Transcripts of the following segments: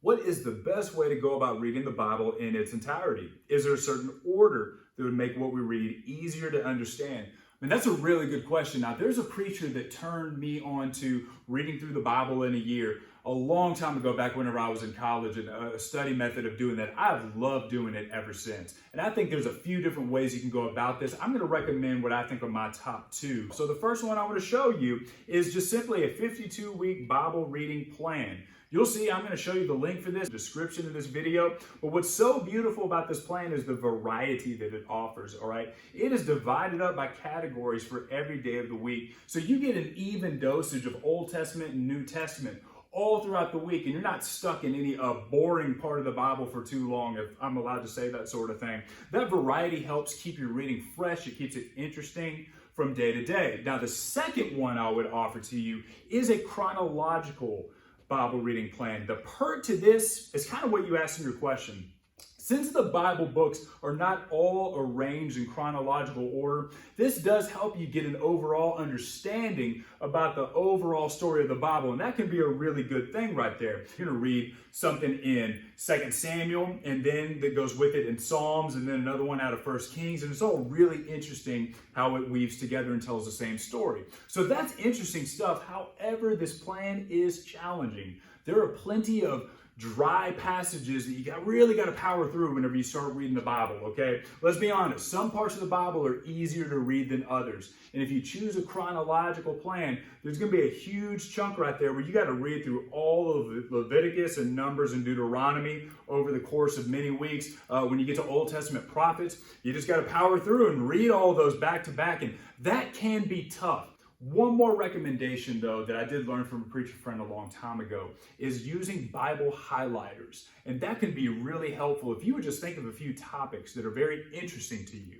What is the best way to go about reading the Bible in its entirety? Is there a certain order that would make what we read easier to understand? And that's a really good question. Now, there's a preacher that turned me on to reading through the Bible in a year a long time ago, back whenever I was in college, and a study method of doing that. I've loved doing it ever since. And I think there's a few different ways you can go about this. I'm going to recommend what I think are my top two. So the first one I want to show you is just simply a 52-week Bible reading plan. You'll see I'm going to show you the link for this, description of this video. But what's so beautiful about this plan is the variety that it offers, all right? It is divided up by categories for every day of the week. So you get an even dosage of Old Testament and New Testament all throughout the week, and you're not stuck in any boring part of the Bible for too long, if I'm allowed to say that sort of thing. That variety helps keep your reading fresh. It keeps it interesting from day to day. Now, the second one I would offer to you is a chronological Bible reading plan. The perk to this is kind of what you asked in your question. Since the Bible books are not all arranged in chronological order, this does help you get an overall understanding about the overall story of the Bible, and that can be a really good thing right there. You're going to read something in 2 Samuel, and then that goes with it in Psalms, and then another one out of 1 Kings, and it's all really interesting how it weaves together and tells the same story. So that's interesting stuff. However, this plan is challenging. There are plenty of dry passages that you really got to power through whenever you start reading the Bible, okay? Let's be honest, some parts of the Bible are easier to read than others. And if you choose a chronological plan, there's going to be a huge chunk right there where you got to read through all of Leviticus and Numbers and Deuteronomy over the course of many weeks. When you get to Old Testament prophets, you just got to power through and read all of those back to back, and that can be tough. One more recommendation, though, that I did learn from a preacher friend a long time ago is using Bible highlighters. And that can be really helpful if you would just think of a few topics that are very interesting to you.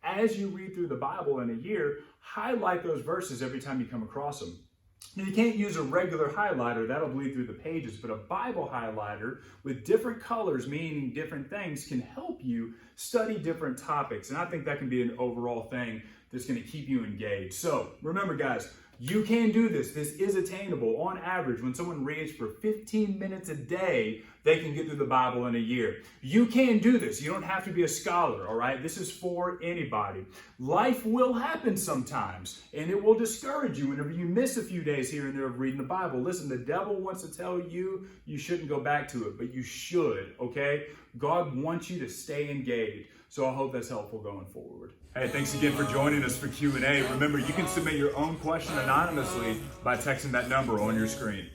As you read through the Bible in a year, highlight those verses every time you come across them. Now, you can't use a regular highlighter, that'll bleed through the pages, but a Bible highlighter with different colors meaning different things can help you study different topics. And I think that can be an overall thing that's going to keep you engaged. So remember, guys, you can do this. This is attainable. On average, when someone reads for 15 minutes a day, they can get through the Bible in a year. You can do this. You don't have to be a scholar, all right? This is for anybody. Life will happen sometimes, and it will discourage you whenever you miss a few days here and there of reading the Bible. Listen, the devil wants to tell you you shouldn't go back to it, but you should, okay? God wants you to stay engaged. So I hope that's helpful going forward. Hey, thanks again for joining us for Q&A. Remember, you can submit your own question anonymously by texting that number on your screen.